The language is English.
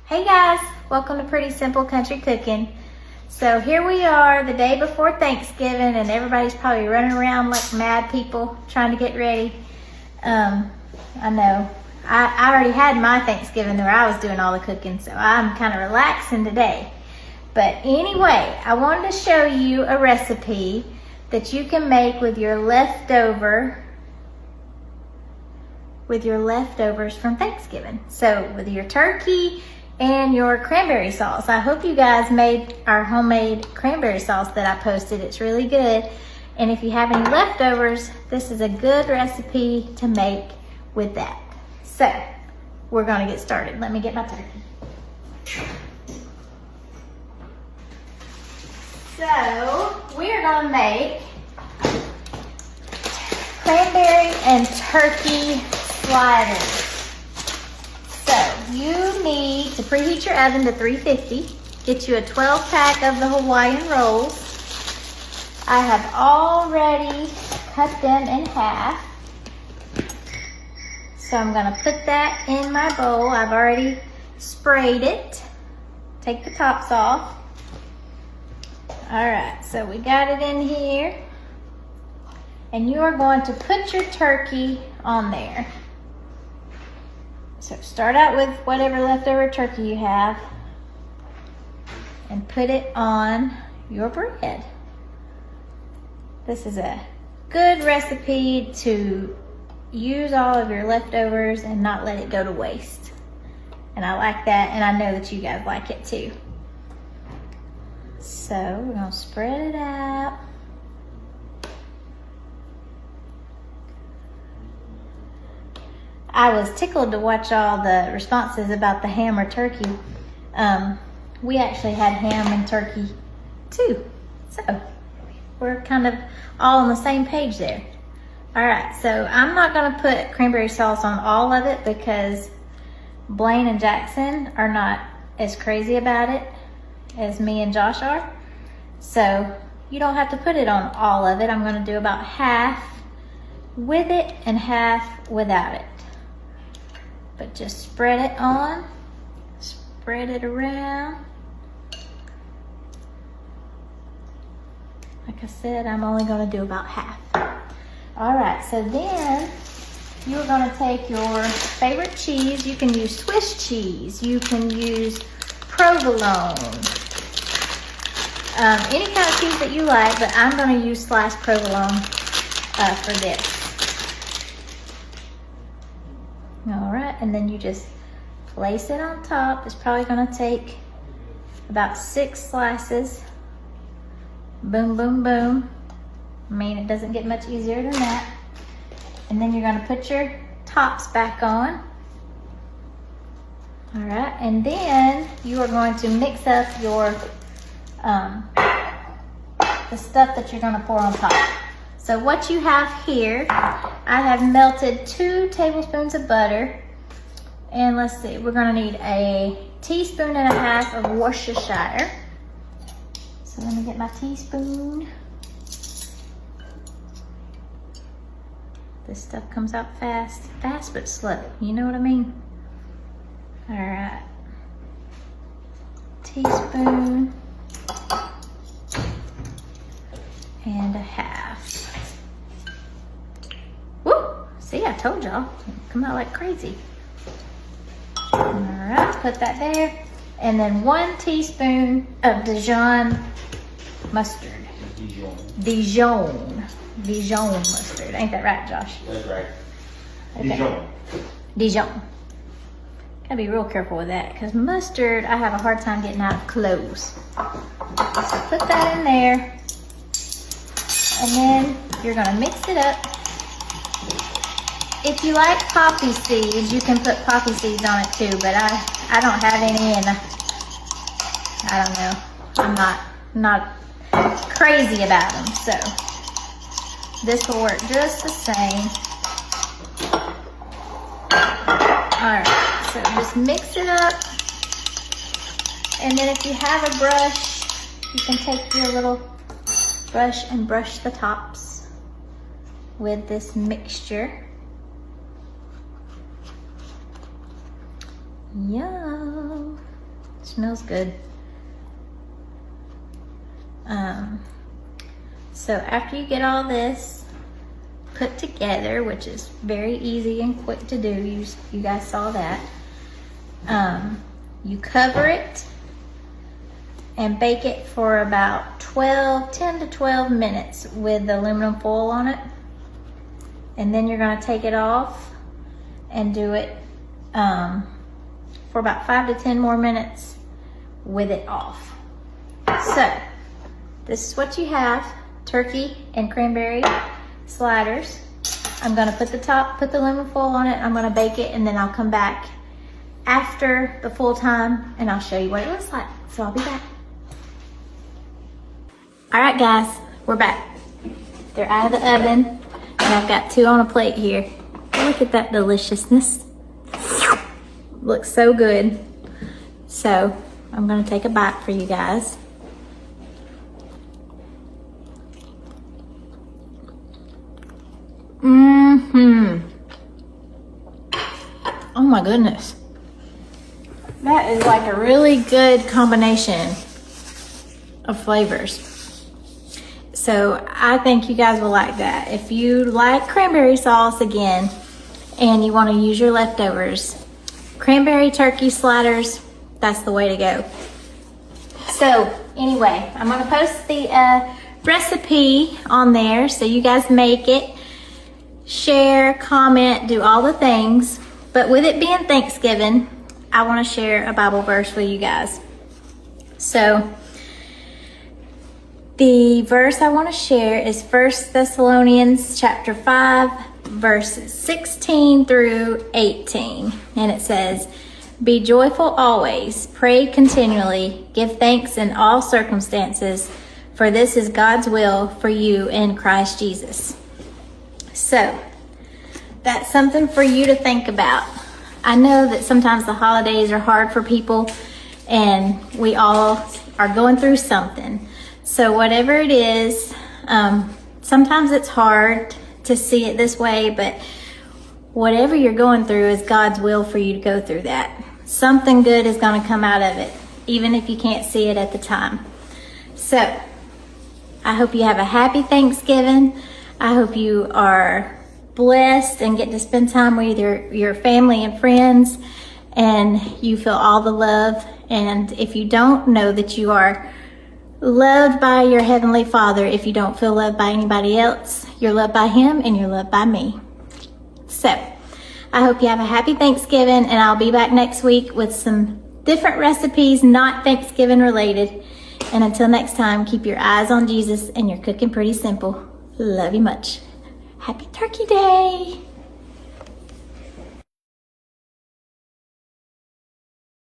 Hey guys, welcome to Pretty Simple Country Cooking. So here we are the day before Thanksgiving and everybody's probably running around like mad people trying to get ready. I know, I already had my Thanksgiving where I was doing all the cooking, so I'm kind of relaxing today. But anyway, I wanted to show you a recipe that you can make with your leftovers from Thanksgiving. So with your turkey and your cranberry sauce. I hope you guys made our homemade cranberry sauce that I posted. It's really good. And if you have any leftovers, this is a good recipe to make with that. So we're gonna get started. Let me get my turkey. So we're gonna make cranberry and turkey sliders. So you need to preheat your oven to 350. Get you a 12 pack of the Hawaiian Rolls. I have already cut them in half. So I'm gonna put that in my bowl. I've already sprayed it. Take the tops off. All right, so we got it in here. And you are going to put your turkey on there. So start out with whatever leftover turkey you have and put it on your bread. This is a good recipe to use all of your leftovers and not let it go to waste. And I like that, and I know that you guys like it too. So we're gonna spread it out. I was tickled to watch all the responses about the ham or turkey. We actually had ham and turkey too. So we're kind of all on the same page there. All right, so I'm not gonna put cranberry sauce on all of it because Blaine and Jackson are not as crazy about it as me and Josh are. So you don't have to put it on all of it. I'm gonna do about half with it and half without it. But just spread it on, spread it around. Like I said, I'm only gonna do about half. All right, so then you're gonna take your favorite cheese. You can use Swiss cheese, you can use provolone, any kind of cheese that you like, but I'm gonna use sliced provolone for this. All right, and then you just place it on top. It's probably gonna take about 6 slices. Boom, boom, boom. I mean, it doesn't get much easier than that. And then you're gonna put your tops back on. All right, and then you are going to mix up your, the stuff that you're gonna pour on top. So what you have here, I have melted 2 tablespoons of butter. And let's see, we're gonna need a teaspoon and a half of Worcestershire. So let me get my teaspoon. This stuff comes out fast but slow, you know what I mean? All right, teaspoon and a half. Woo! See, I told y'all, come out like crazy. All right, put that there. And then 1 teaspoon of Dijon Mustard. Dijon Mustard. Ain't that right, Josh? That's right. Okay. Dijon. Gotta be real careful with that because mustard, I have a hard time getting out of clothes. So put that in there. And then you're gonna mix it up. If you like poppy seeds, you can put poppy seeds on it too, but I don't have any, and I don't know. I'm not crazy about them, so this will work just the same. All right, so just mix it up, and then if you have a brush, you can take your little brush and brush the tops with this mixture. Yum. Smells good. So after you get all this put together, which is very easy and quick to do, you guys saw that, you cover it and bake it for about 10 to 12 minutes with the aluminum foil on it. And then you're gonna take it off and do it for about 5 to 10 more minutes with it off. So this is what you have: turkey and cranberry sliders. I'm gonna put the aluminum foil on it. I'm gonna bake it, and then I'll come back after the full time and I'll show you what it looks like. So I'll be back. All right, guys, we're back. They're out of the oven, and I've got 2 on a plate here. Look at that deliciousness. Looks so good. So I'm gonna take a bite for you guys. Oh my goodness. That is like a really good combination of flavors. So I think you guys will like that. If you like cranberry sauce again and you want to use your leftovers, cranberry turkey sliders, that's the way to go. So anyway, I'm going to post the recipe on there so you guys make it, share, comment, do all the things. But with it being Thanksgiving, I want to share a Bible verse with you guys. So the verse I want to share is 1 Thessalonians chapter 5, verses 16 through 18. And it says, "Be joyful always, pray continually, give thanks in all circumstances, for this is God's will for you in Christ Jesus." So that's something for you to think about. I know that sometimes the holidays are hard for people, and we all are going through something. So whatever it is, sometimes it's hard to see it this way, but whatever you're going through is God's will for you to go through that. Something good is going to come out of it, even if you can't see it at the time. So I hope you have a happy Thanksgiving. I hope you are blessed and get to spend time with your family and friends, and you feel all the love. And if you don't, know that you are loved by your Heavenly Father. If you don't feel loved by anybody else, you're loved by Him and you're loved by me. So I hope you have a happy Thanksgiving, and I'll be back next week with some different recipes, not Thanksgiving related. And until next time, keep your eyes on Jesus and you're cooking pretty simple. Love you much. Happy Turkey Day.